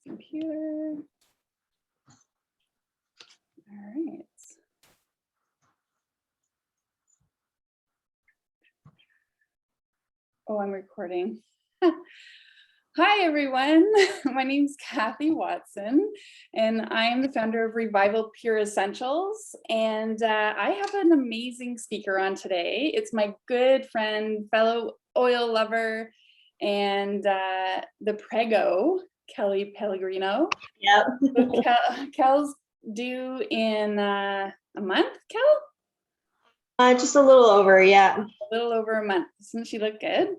computer. All right. Oh, I'm recording. Hi, everyone. My name is Kathy Watson, and I am the founder of Revival Pure Essentials. And I have an amazing speaker on today. It's my good friend, fellow oil lover, and the Prego, Kelly Pellegrino. Yep. So Kel's due in a month, Kel? Just a little over, yeah. A little over a month. Doesn't she look good?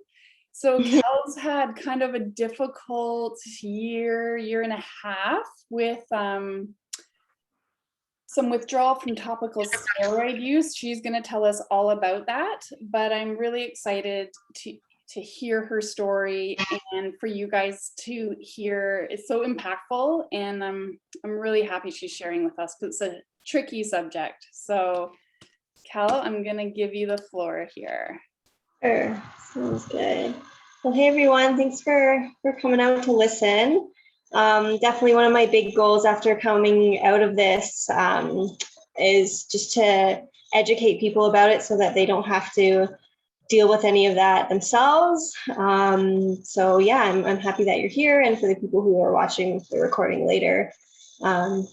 So Kel's had kind of a difficult year and a half with some withdrawal from topical steroid use. She's going to tell us all about that, but I'm really excited to hear her story and for you guys to hear. It's so impactful, and I'm really happy she's sharing with us because it's a tricky subject. So Kel, I'm going to give you the floor here. Sure, sounds good. Well, hey everyone, thanks for coming out to listen. Definitely one of my big goals after coming out of this is just to educate people about it so that they don't have to deal with any of that themselves. So yeah, I'm happy that you're here, and for the people who are watching the recording later,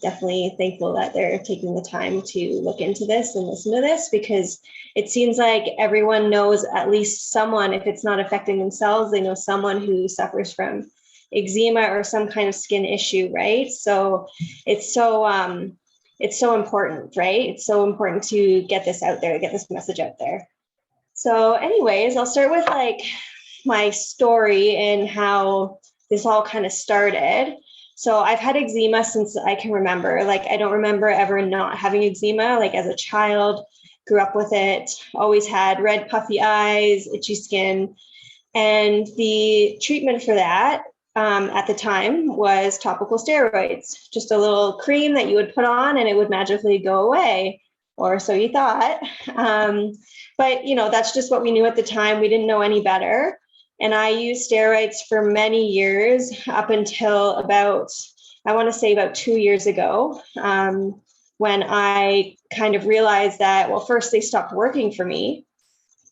definitely thankful that they're taking the time to look into this and listen to this, because it seems like everyone knows at least someone, if it's not affecting themselves, they know someone who suffers from eczema or some kind of skin issue, right? So it's so important, right? It's so important to get this out there, get this message out there. So anyways, I'll start with like my story and how this all kind of started. So I've had eczema since I can remember. Like, I don't remember ever not having eczema. Like, as a child, grew up with it, always had red puffy eyes, itchy skin. And the treatment for that at the time was topical steroids, just a little cream that you would put on and it would magically go away, or so you thought. But, you know, that's just what we knew at the time. We didn't know any better. And I used steroids for many years up until about, I want to say about 2 years ago, when I kind of realized that, well, first they stopped working for me.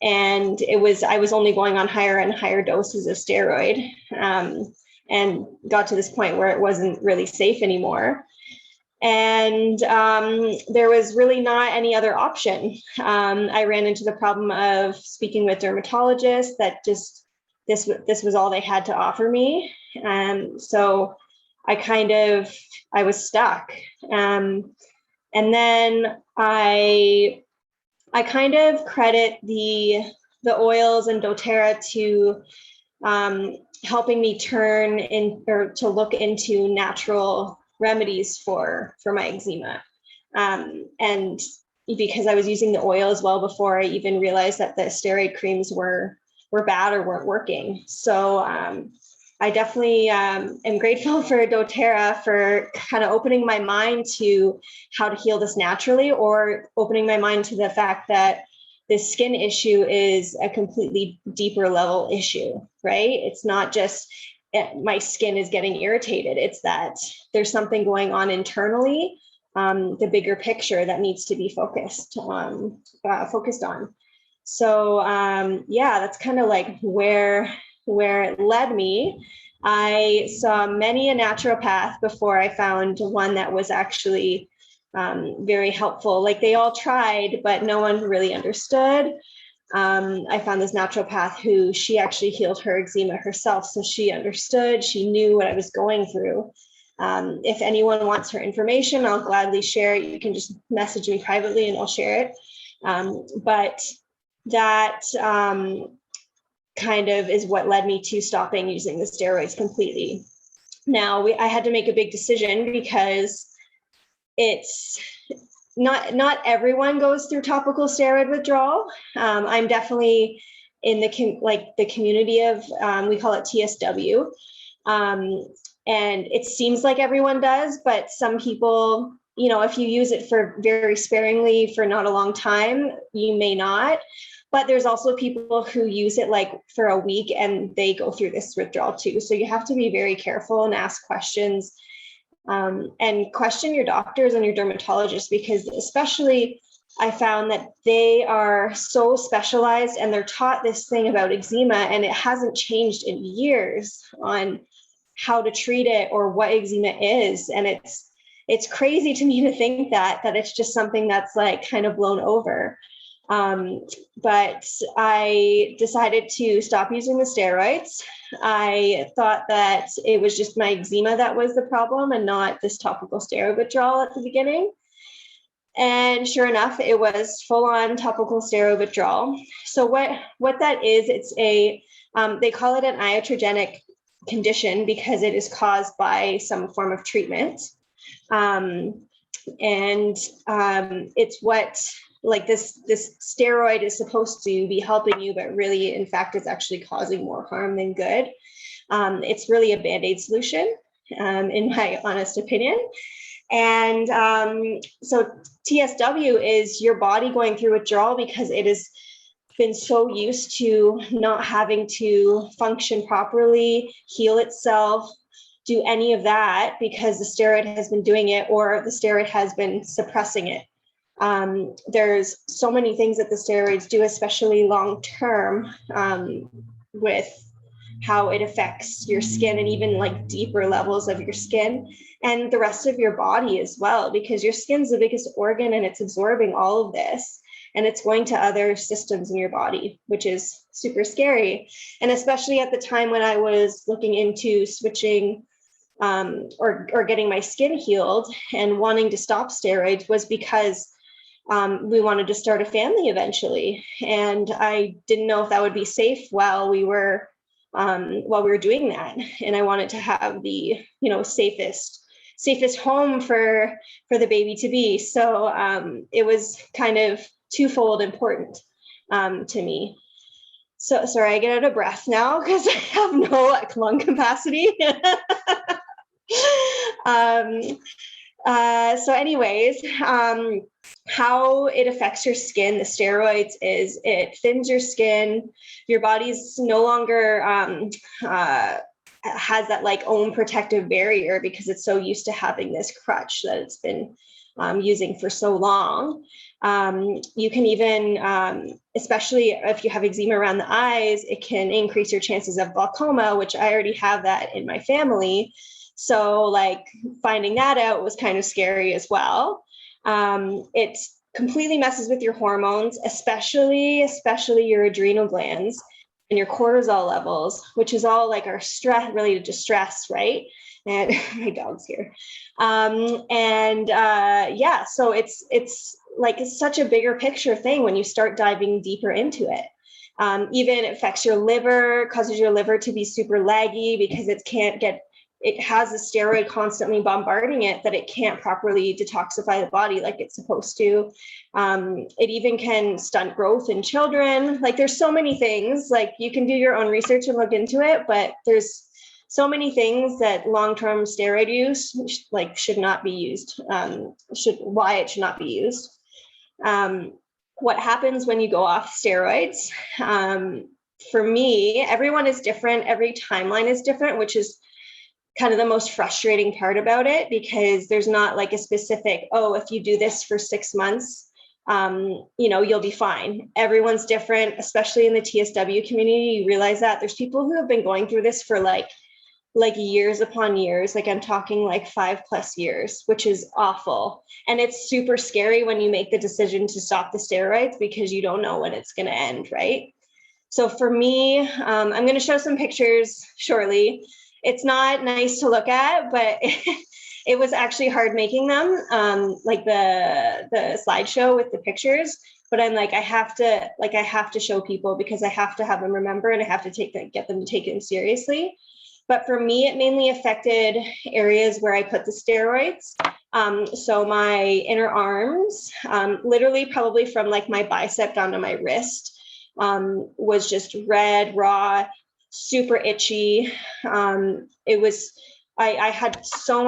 And I was only going on higher and higher doses of steroid, and got to this point where it wasn't really safe anymore. And there was really not any other option. I ran into the problem of speaking with dermatologists that just, this was all they had to offer me. So I was stuck. And then I kind of credit the oils and doTERRA to helping me turn in, or to look into natural remedies for my eczema. And because I was using the oil as well before I even realized that the steroid creams were bad or weren't working. So I definitely am grateful for doTERRA for kind of opening my mind to how to heal this naturally, or opening my mind to the fact that this skin issue is a completely deeper level issue, right? It's not just my skin is getting irritated. It's that there's something going on internally, the bigger picture that needs to be focused on. So yeah, that's kind of like where it led me. I saw many a naturopath before I found one that was actually very helpful. Like, they all tried, but no one really understood. I found this naturopath who, she actually healed her eczema herself. So she understood, she knew what I was going through. If anyone wants her information, I'll gladly share it. You can just message me privately and I'll share it. But that kind of is what led me to stopping using the steroids completely. Now, I had to make a big decision, because it's not everyone goes through topical steroid withdrawal. I'm definitely in the community of, we call it TSW. And it seems like everyone does, but some people, you know, if you use it for very sparingly for not a long time, you may not. But there's also people who use it like for a week and they go through this withdrawal too. So you have to be very careful and ask questions, and question your doctors and your dermatologists, because especially I found that they are so specialized and they're taught this thing about eczema, and it hasn't changed in years on how to treat it or what eczema is. And it's crazy to me to think that it's just something that's like kind of blown over. But I decided to stop using the steroids. I thought that it was just my eczema that was the problem and not this topical steroid withdrawal at the beginning. And sure enough, it was full-on topical steroid withdrawal. So what that is, it's they call it an iatrogenic condition because it is caused by some form of treatment. It's what, like this steroid is supposed to be helping you, but really, in fact, it's actually causing more harm than good. It's really a Band-Aid solution, in my honest opinion. And so TSW is your body going through withdrawal because it has been so used to not having to function properly, heal itself, do any of that because the steroid has been doing it or the steroid has been suppressing it. There's so many things that the steroids do, especially long-term, with how it affects your skin and even like deeper levels of your skin and the rest of your body as well, because your skin's the biggest organ and it's absorbing all of this and it's going to other systems in your body, which is super scary. And especially at the time when I was looking into switching or getting my skin healed and wanting to stop steroids was because we wanted to start a family eventually. And I didn't know if that would be safe while we were doing that. And I wanted to have the, safest home for the baby to be. So it was kind of twofold important to me. So sorry, I get out of breath now because I have no lung capacity. So anyways, how it affects your skin, the steroids, is it thins your skin. Your body's no longer has that like own protective barrier because it's so used to having this crutch that it's been using for so long. You can even, especially if you have eczema around the eyes, it can increase your chances of glaucoma, which I already have that in my family. So like finding that out was kind of scary as well. It completely messes with your hormones, especially your adrenal glands and your cortisol levels, which is all like our stress related to stress, right? And my dog's here. So it's like it's such a bigger picture thing when you start diving deeper into it. Even affects your liver, causes your liver to be super laggy because it has a steroid constantly bombarding it that it can't properly detoxify the body like it's supposed to. It even can stunt growth in children. Like there's so many things, like you can do your own research and look into it, but there's so many things that long-term steroid use should not be used, why it should not be used. What happens when you go off steroids? For me, everyone is different. Every timeline is different, which is kind of the most frustrating part about it, because there's not like a specific, if you do this for 6 months, you'll be fine. Everyone's different, especially in the TSW community. You realize that there's people who have been going through this for like years upon years. Like I'm talking like 5+ years, which is awful. And it's super scary when you make the decision to stop the steroids because you don't know when it's going to end, right? So for me, I'm going to show some pictures shortly. It's not nice to look at, but it was actually hard making them, like the slideshow with the pictures. But I'm like, I have to show people because I have to have them remember and I have to get them taken seriously. But for me, it mainly affected areas where I put the steroids. So my inner arms, literally probably from like my bicep down to my wrist, was just red, raw, super itchy. I had so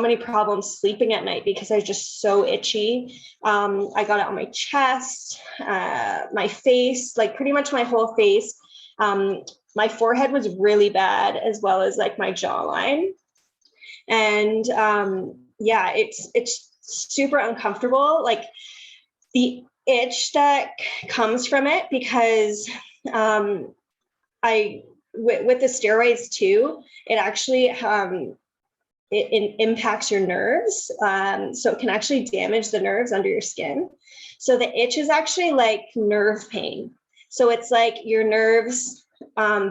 many problems sleeping at night because I was just so itchy. I got it on my chest, my face, like pretty much my whole face. My forehead was really bad, as well as like my jawline. And yeah, it's super uncomfortable. Like the itch that comes from it, because with the steroids too, it actually it impacts your nerves. So it can actually damage the nerves under your skin. So the itch is actually like nerve pain. So it's like your nerves,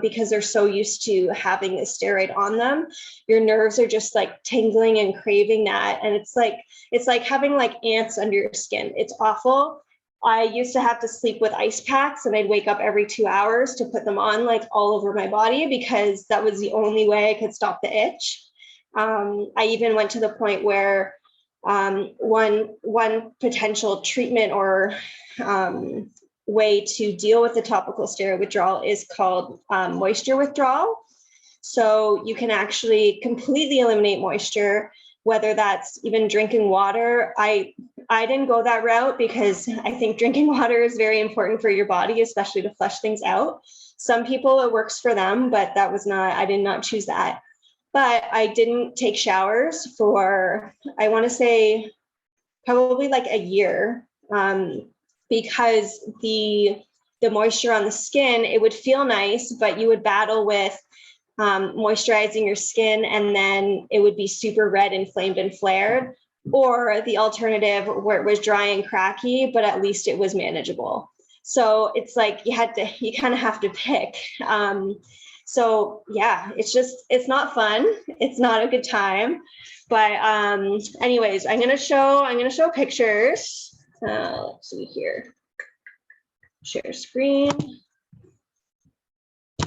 because they're so used to having the steroid on them, your nerves are just like tingling and craving that. And it's like having like ants under your skin. It's awful. I used to have to sleep with ice packs, and I'd wake up every 2 hours to put them on like all over my body, because that was the only way I could stop the itch. I even went to the point where one potential treatment or way to deal with the topical steroid withdrawal is called moisture withdrawal. So you can actually completely eliminate moisture, whether that's even drinking water. I didn't go that route because I think drinking water is very important for your body, especially to flush things out. Some people, it works for them, but I did not choose that. But I didn't take showers for, I want to say, probably like a year, because the moisture on the skin, it would feel nice, but you would battle with moisturizing your skin, and then it would be super red, inflamed, and flared. Or the alternative where it was dry and cracky, but at least it was manageable. So it's like you kind of have to pick. So yeah, it's not fun. It's not a good time. But anyways, I'm gonna show pictures. Let's see here. Share screen.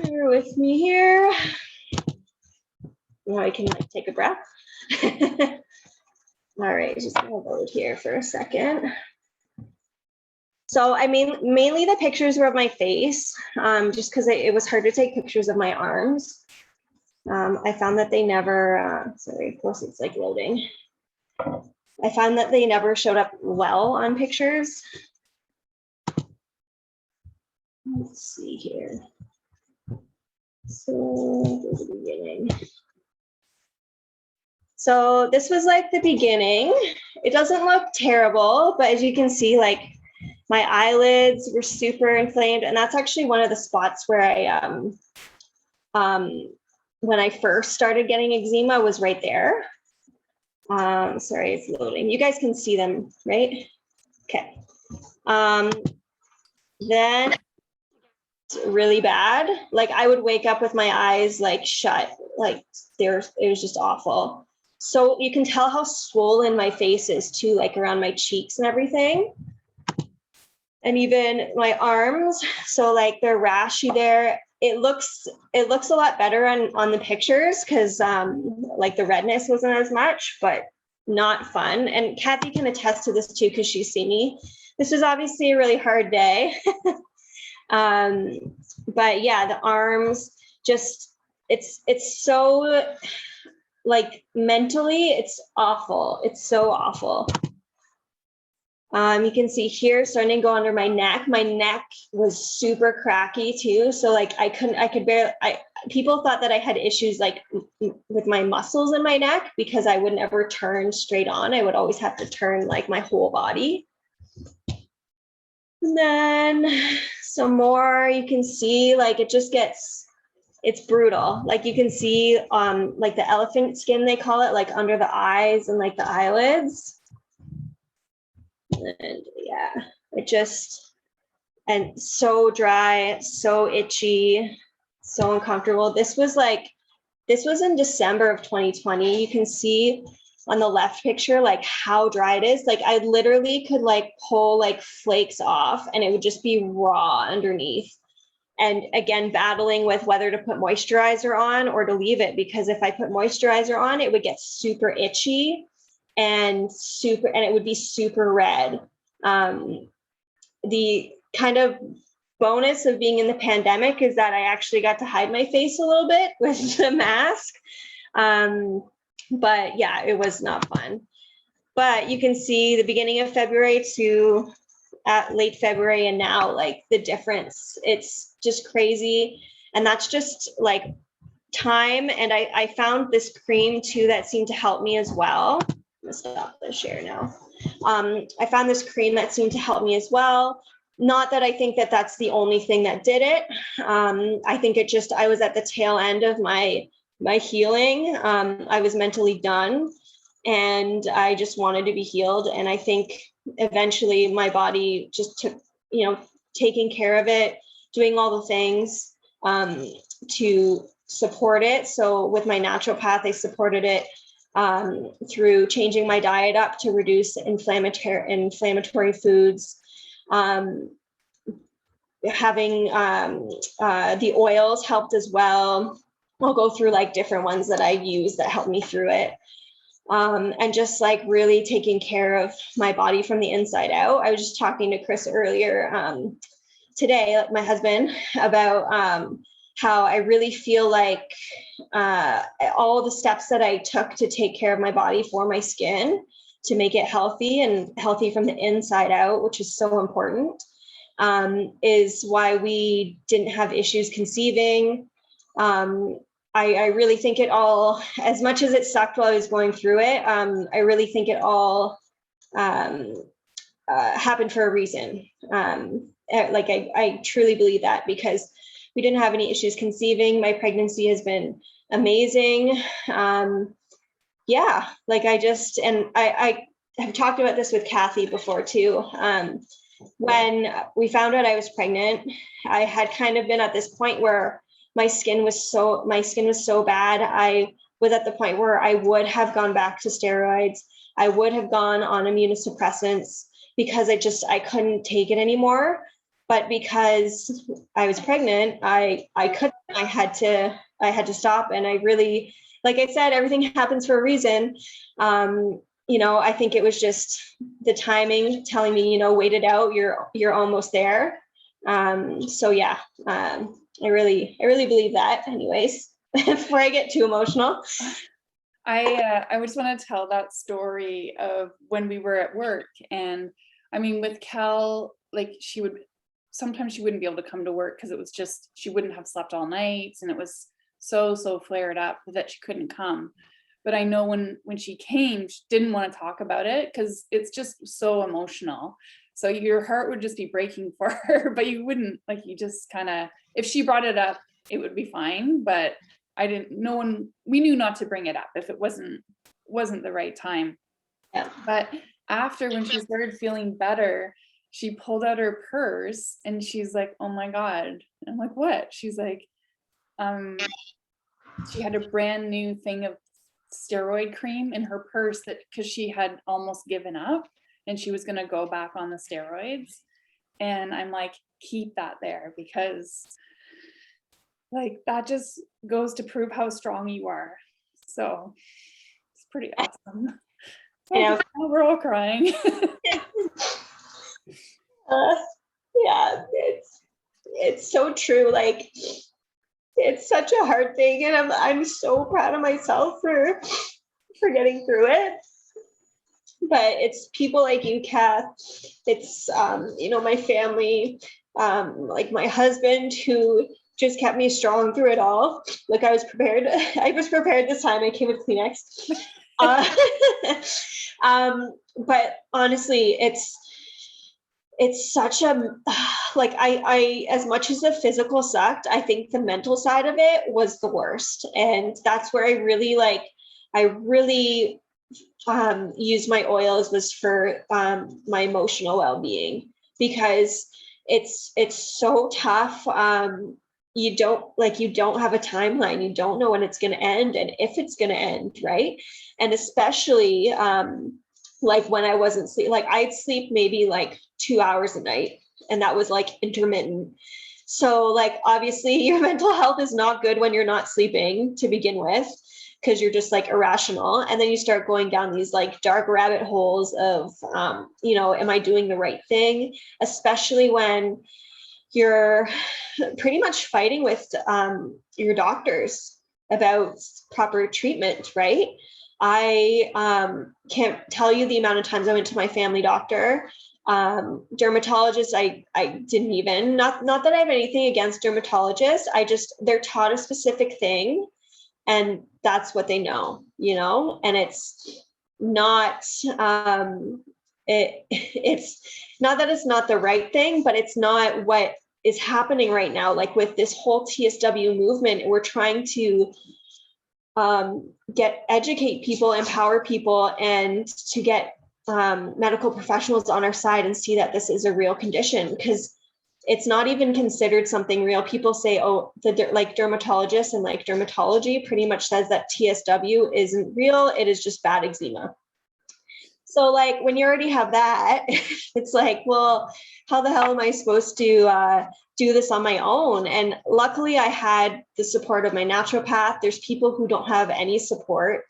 Bear with me here. Now I can like take a breath. All right, just gonna load here for a second. So I mean, mainly the pictures were of my face, just because it was hard to take pictures of my arms. I found that they never, sorry, of course it's like loading. I found that they never showed up well on pictures. Let's see here. So there's the beginning. So this was like the beginning. It doesn't look terrible, but as you can see, like my eyelids were super inflamed, and that's actually one of the spots where when I first started getting eczema was right there. Sorry, it's loading. You guys can see them, right? Okay. Then it's really bad. Like I would wake up with my eyes like shut, like it was just awful. So you can tell how swollen my face is too, like around my cheeks and everything. And even my arms, so like they're rashy there. It looks a lot better on the pictures, because like the redness wasn't as much, but not fun. And Kathy can attest to this too, because she's seen me. This was obviously a really hard day. But yeah, the arms, just it's so, like mentally, it's awful. It's so awful. You can see here, starting to go under my neck. My neck was super cracky too. So like people thought that I had issues like with my muscles in my neck, because I would never turn straight on. I would always have to turn like my whole body. And then some more, you can see like it's brutal. Like you can see like the elephant skin, they call it, like under the eyes and like the eyelids. And yeah, and so dry, so itchy, so uncomfortable. This was in December of 2020. You can see on the left picture, like how dry it is. Like I literally could like pull like flakes off, and it would just be raw underneath. And again, battling with whether to put moisturizer on or to leave it, because if I put moisturizer on, it would get super itchy and it would be super red. The kind of bonus of being in the pandemic is that I actually got to hide my face a little bit with the mask. But yeah, it was not fun. But you can see the beginning of February to at late February and now, like the difference, it's just crazy. And that's just like time. And I found this cream too that seemed to help me as well. I'm gonna stop the share now. I found this cream that seemed to help me as well. Not that I think that that's the only thing that did it. I think it just, I was at the tail end of my healing. I was mentally done and I just wanted to be healed. And I think eventually my body just took, taking care of it, doing all the things to support it. So with my naturopath, I supported it through changing my diet up to reduce inflammatory foods, having the oils helped as well. I'll go through like different ones that I use that helped me through it. And just like really taking care of my body from the inside out. I was just talking to Chris earlier today, like my husband, about how I really feel like all the steps that I took to take care of my body for my skin, to make it healthy and healthy from the inside out, which is so important, is why we didn't have issues conceiving. I really think it all, as much as it sucked while I was going through it, I really think it all happened for a reason. Like I truly believe that, because we didn't have any issues conceiving. My pregnancy has been amazing. Yeah, like I have talked about this with Kathy before too. When we found out I was pregnant, I had kind of been at this point where my skin was so bad. I was at the point where I would have gone back to steroids. I would have gone on immunosuppressants because I couldn't take it anymore. But because I was pregnant, I couldn't. I had to stop. And I really, like I said, everything happens for a reason. I think it was just the timing telling me, wait it out. You're almost there. So yeah. I really believe that anyways, before I get too emotional. I just want to tell that story of when we were at work. And I mean, with Kel, like sometimes she wouldn't be able to come to work because it was just, she wouldn't have slept all night. And it was so flared up that she couldn't come. But I know when she came, she didn't want to talk about it because it's just so emotional. So your heart would just be breaking for her, but you wouldn't, like, you just kind of, if she brought it up, it would be fine. But we knew not to bring it up if it wasn't the right time. Yeah. But after, when she started feeling better, she pulled out her purse and she's like, oh my God. And I'm like, what? She's like, she had a brand new thing of steroid cream in her purse because she had almost given up and she was going to go back on the steroids. And I'm like, keep that there, because like that just goes to prove how strong you are. So it's pretty awesome. Yeah. We're all crying. Yeah, it's so true. Like, it's such a hard thing, and I'm so proud of myself for getting through it. But it's people like you, Kath. It's my family, like my husband, who just kept me strong through it all. Like I was prepared this time. I came with Kleenex. But honestly, it's such a, like, I as much as the physical sucked, I think the mental side of it was the worst. And that's where I really use my oils, was for my emotional well-being, because it's so tough. You don't have a timeline. You don't know when it's going to end and if it's going to end, right? And especially like when I wasn't sleep, like I'd sleep maybe like 2 hours a night, and that was like intermittent. So like obviously your mental health is not good when you're not sleeping to begin with, because you're just like irrational. And then you start going down these like dark rabbit holes of, am I doing the right thing? Especially when you're pretty much fighting with your doctors about proper treatment, right? I can't tell you the amount of times I went to my family doctor. Dermatologists, I didn't even, not that I have anything against dermatologists. They're taught a specific thing and that's what they know, and it's not, it's not that it's not the right thing, but it's not what is happening right now. Like with this whole TSW movement, we're trying to educate people, empower people, and to get medical professionals on our side and see that this is a real condition, because it's not even considered something real. People say, oh, like dermatologists and like dermatology pretty much says that TSW isn't real. It is just bad eczema. So like when you already have that, it's like, well, how the hell am I supposed to do this on my own? And luckily I had the support of my naturopath. There's people who don't have any support,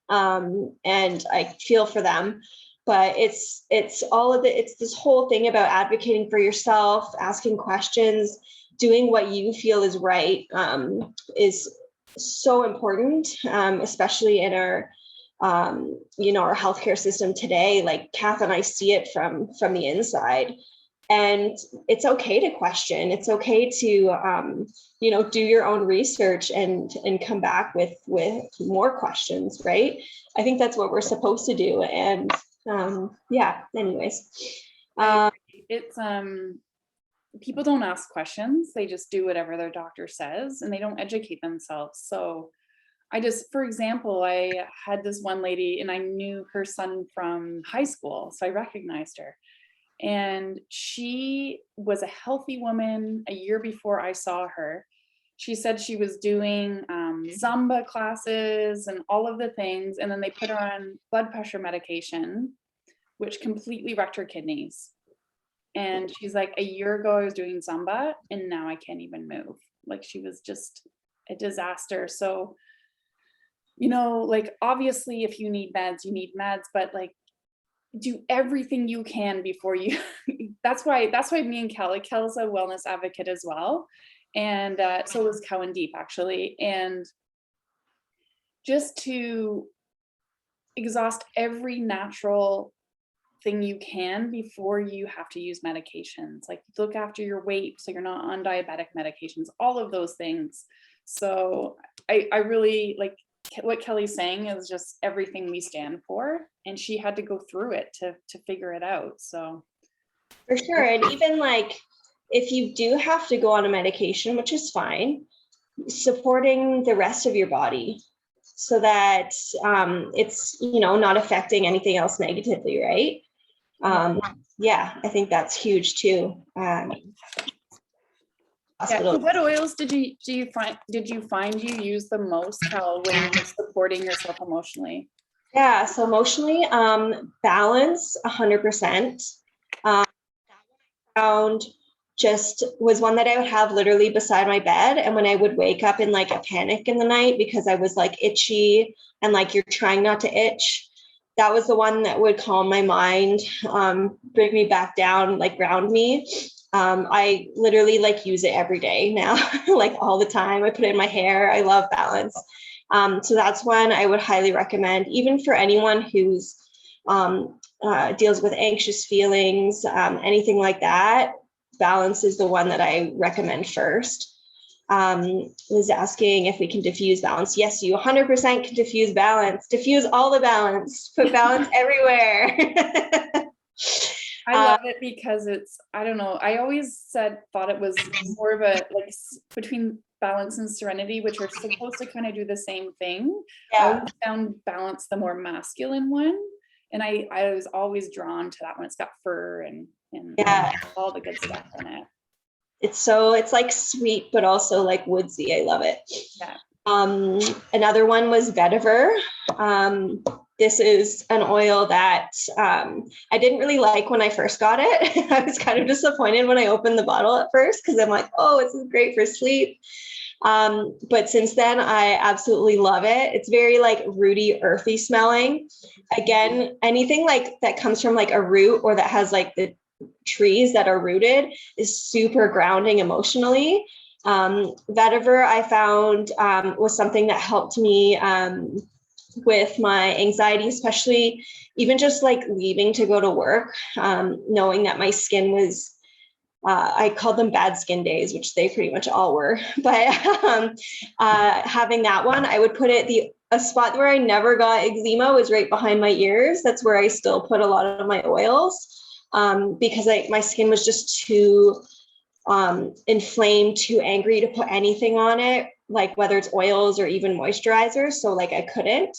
and I feel for them. But it's this whole thing about advocating for yourself, asking questions, doing what you feel is right, is so important, especially in our our healthcare system today. Like Kath and I see it from the inside, and it's okay to question. It's okay to do your own research and come back with more questions, right? I think that's what we're supposed to do. And anyways, it's people don't ask questions, they just do whatever their doctor says and they don't educate themselves. So for example, I had this one lady and I knew her son from high school, so I recognized her, and she was a healthy woman. A year before I saw her, she said she was doing Zumba classes and all of the things. And then they put her on blood pressure medication, which completely wrecked her kidneys. And she's like, a year ago, I was doing Zumba and now I can't even move. Like she was just a disaster. So, like obviously if you need meds, you need meds, but like do everything you can before you, that's why me and Kel's a wellness advocate as well. And so was Cowan Deep actually. And just to exhaust every natural thing you can before you have to use medications, like look after your weight so you're not on diabetic medications, all of those things. So I really like what Kelly's saying is just everything we stand for, and she had to go through it to figure it out. So for sure. And even like if you do have to go on a medication, which is fine, supporting the rest of your body so that it's not affecting anything else negatively, right? I think that's huge too. So what oils did you find you use the most, Kel, when you were supporting yourself emotionally? Yeah, so emotionally, balance 100%. Found just was one that I would have literally beside my bed. And when I would wake up in like a panic in the night because I was like itchy and like you're trying not to itch, that was the one that would calm my mind, bring me back down, like ground me. I literally like use it every day now, like all the time. I put it in my hair. I love balance. So that's one I would highly recommend, even for anyone who's deals with anxious feelings, anything like that. Balance is the one that I recommend first. Was asking if we can diffuse balance. Yes, you 100% can diffuse balance. Diffuse all the balance. Put balance everywhere. I love it because it's, I don't know, I always thought it was more of a like between balance and serenity, which are supposed to kind of do the same thing. Yeah. I always found balance the more masculine one. And I was always drawn to that one. It's got fur and all the good stuff in it. It's like sweet, but also like woodsy. I love it. Yeah. Another one was vetiver. This is an oil that I didn't really like when I first got it. I was kind of disappointed when I opened the bottle at first because I'm like, oh, this is great for sleep. But since then, I absolutely love it. It's very like rooty, earthy smelling. Again, anything like that comes from like a root or that has like the trees that are rooted is super grounding emotionally. Vetiver I found was something that helped me with my anxiety, especially even just like leaving to go to work, knowing that my skin was, I called them bad skin days, which they pretty much all were. But having that one, I would put it, a spot where I never got eczema was right behind my ears. That's where I still put a lot of my oils, because my skin was just too inflamed, too angry to put anything on it, like whether it's oils or even moisturizers. So like I couldn't.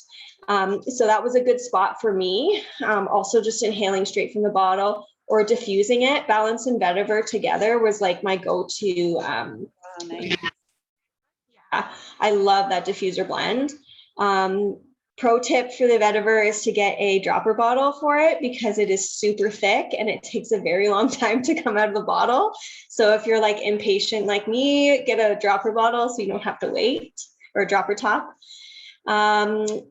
So that was a good spot for me. Also just inhaling straight from the bottle or diffusing it. Balance and vetiver together was like my go-to. Nice. Yeah, I love that diffuser blend. Pro tip for the vetiver is to get a dropper bottle for it because it is super thick and it takes a very long time to come out of the bottle. So if you're like impatient like me, get a dropper bottle so you don't have to wait, or a dropper top.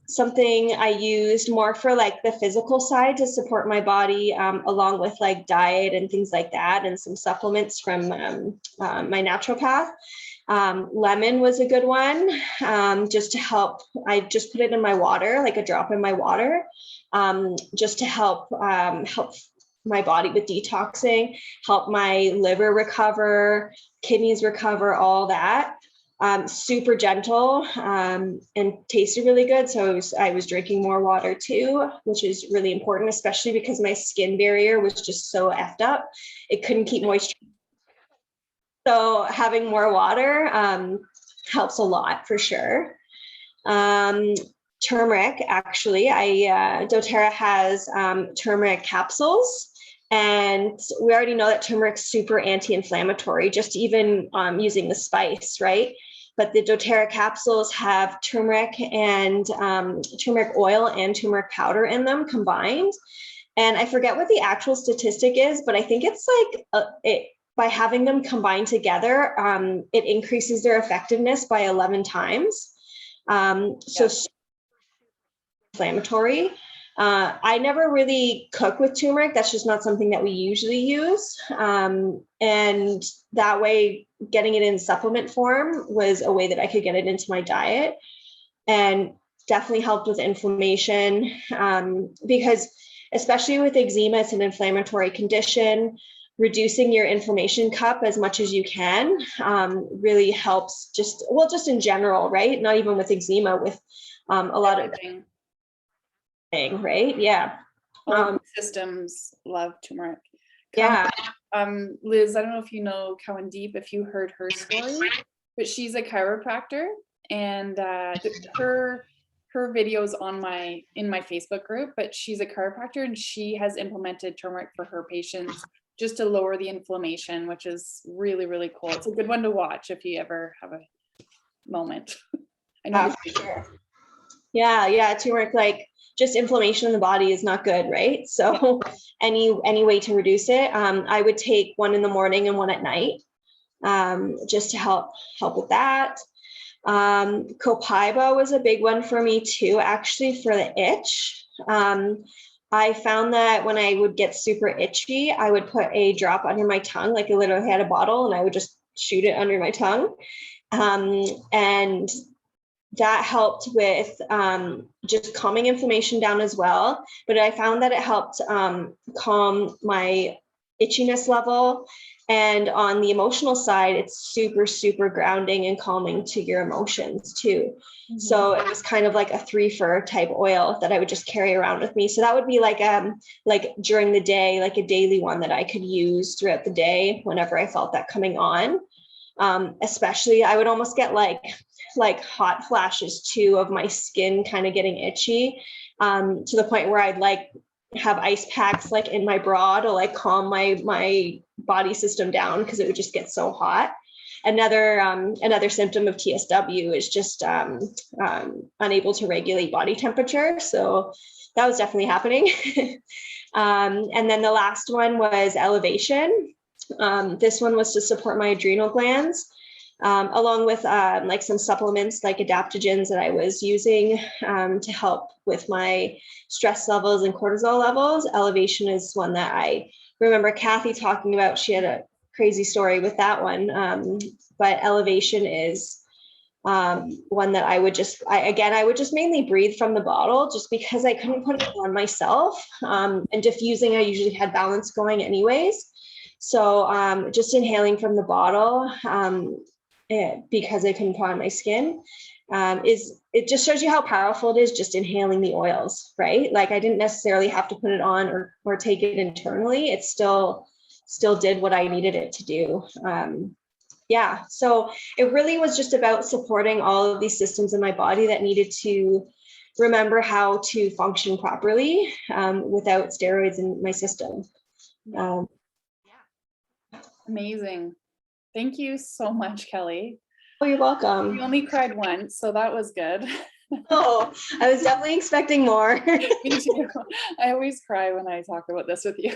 Something I used more for like the physical side to support my body, along with like diet and things like that, and some supplements from my naturopath. Lemon was a good one, just to help. I just put it in my water, like a drop in my water, just to help my body with detoxing, help my liver recover, kidneys recover, all that. Super gentle, and tasted really good. So I was drinking more water too, which is really important, especially because my skin barrier was just so effed up. It couldn't keep moisture. So having more water helps a lot for sure. Turmeric, actually, doTERRA has turmeric capsules, and we already know that turmeric's super anti-inflammatory, just even using the spice, right? But the doTERRA capsules have turmeric and turmeric oil and turmeric powder in them combined. And I forget what the actual statistic is, but I think it's like by having them combined together, it increases their effectiveness by 11 times. So inflammatory. I never really cook with turmeric. That's just not something that we usually use. And that way, getting it in supplement form was a way that I could get it into my diet, and definitely helped with inflammation, because especially with eczema, it's an inflammatory condition. Reducing your inflammation cup as much as you can really helps, just in general, right? Not even with eczema, with a lot of thing, right? Yeah. Systems love turmeric. Yeah. Liz, I don't know if you know Cowan Deep, if you heard her story, but she's a chiropractor, and her videos in my Facebook group, but she's a chiropractor and she has implemented turmeric for her patients just to lower the inflammation, which is really, really cool. It's a good one to watch if you ever have a moment. I know. Sure. Yeah. Turmeric, like just inflammation in the body is not good, right? So any way to reduce it. I would take one in the morning and one at night, just to help with that. Copaiba was a big one for me too, actually, for the itch. I found that when I would get super itchy, I would put a drop under my tongue, like I literally had a bottle, and I would just shoot it under my tongue. And that helped with just calming inflammation down as well. But I found that it helped calm my itchiness level. And on the emotional side, it's super, super grounding and calming to your emotions too. Mm-hmm. So it was kind of like a 3-for type oil that I would just carry around with me. So that would be like during the day, like a daily one that I could use throughout the day whenever I felt that coming on. Especially, I would almost get like hot flashes too of my skin kind of getting itchy, to the point where I'd like have ice packs like in my bra to like calm my body system down, because it would just get so hot. Another symptom of TSW is just unable to regulate body temperature. So that was definitely happening. And then the last one was elevation. This one was to support my adrenal glands, along with like some supplements like adaptogens that I was using to help with my stress levels and cortisol levels. Elevation is one that I remember Kathy talking about. She had a crazy story with that one, but elevation is one that I would just mainly breathe from the bottle just because I couldn't put it on myself. And diffusing, I usually had balance going anyways. So just inhaling from the bottle because I couldn't put on my skin it just shows you how powerful it is just inhaling the oils, right? Like I didn't necessarily have to put it on or take it internally. It still did what I needed it to do. Yeah, so it really was just about supporting all of these systems in my body that needed to remember how to function properly without steroids in my system. Amazing. Thank you so much, Kelly. Oh, you're welcome. You only cried once, so that was good. Oh, I was definitely expecting more. Me too. I always cry when I talk about this with you.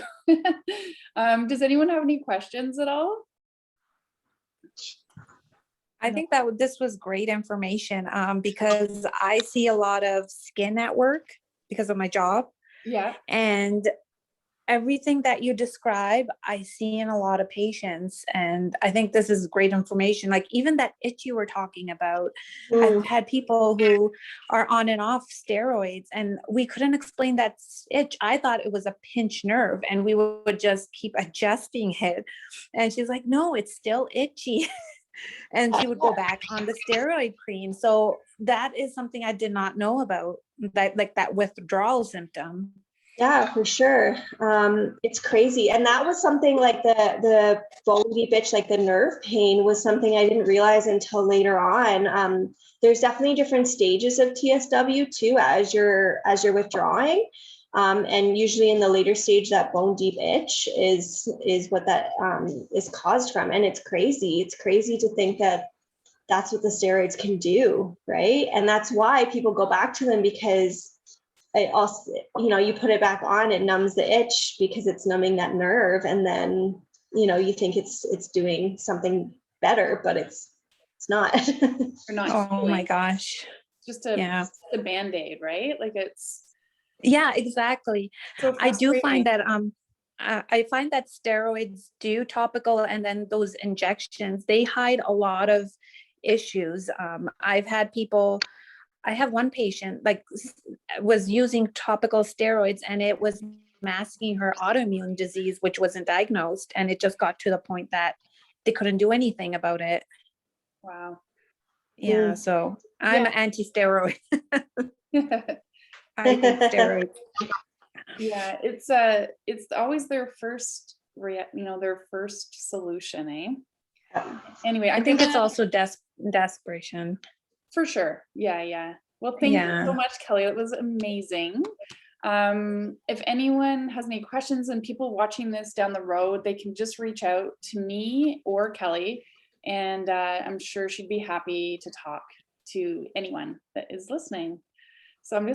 Does anyone have any questions at all? I think that this was great information because I see a lot of skin at work because of my job. Yeah. And everything that you describe, I see in a lot of patients. And I think this is great information. Like even that itch you were talking about, I've had people who are on and off steroids and we couldn't explain that itch. I thought it was a pinched nerve and we would just keep adjusting it. And she's like, no, it's still itchy. And she would go back on the steroid cream. So that is something I did not know about, that like that withdrawal symptom. Yeah, for sure. It's crazy. And that was something like the bone deep itch, like the nerve pain was something I didn't realize until later on. There's definitely different stages of TSW too, as you're withdrawing. And usually in the later stage, that bone deep itch is what that is caused from. And it's crazy. It's crazy to think that that's what the steroids can do, right? And that's why people go back to them, because it also, you put it back on, it numbs the itch because it's numbing that nerve. And then, you think it's doing something better, but it's not. Oh my gosh. Just a Band-Aid, right? Like it's. Yeah, exactly. So I do find that I find that steroids do topical and then those injections, they hide a lot of issues. I have one patient like was using topical steroids and it was masking her autoimmune disease, which wasn't diagnosed. And it just got to the point that they couldn't do anything about it. Wow. Yeah. So I'm anti-steroid. I think steroids. Yeah, it's always their first their first solution, eh? Anyway, I think it's also desperation. For sure. Yeah. Well, thank you so much, Kelly. It was amazing. If anyone has any questions and people watching this down the road, they can just reach out to me or Kelly, and I'm sure she'd be happy to talk to anyone that is listening. So I'm just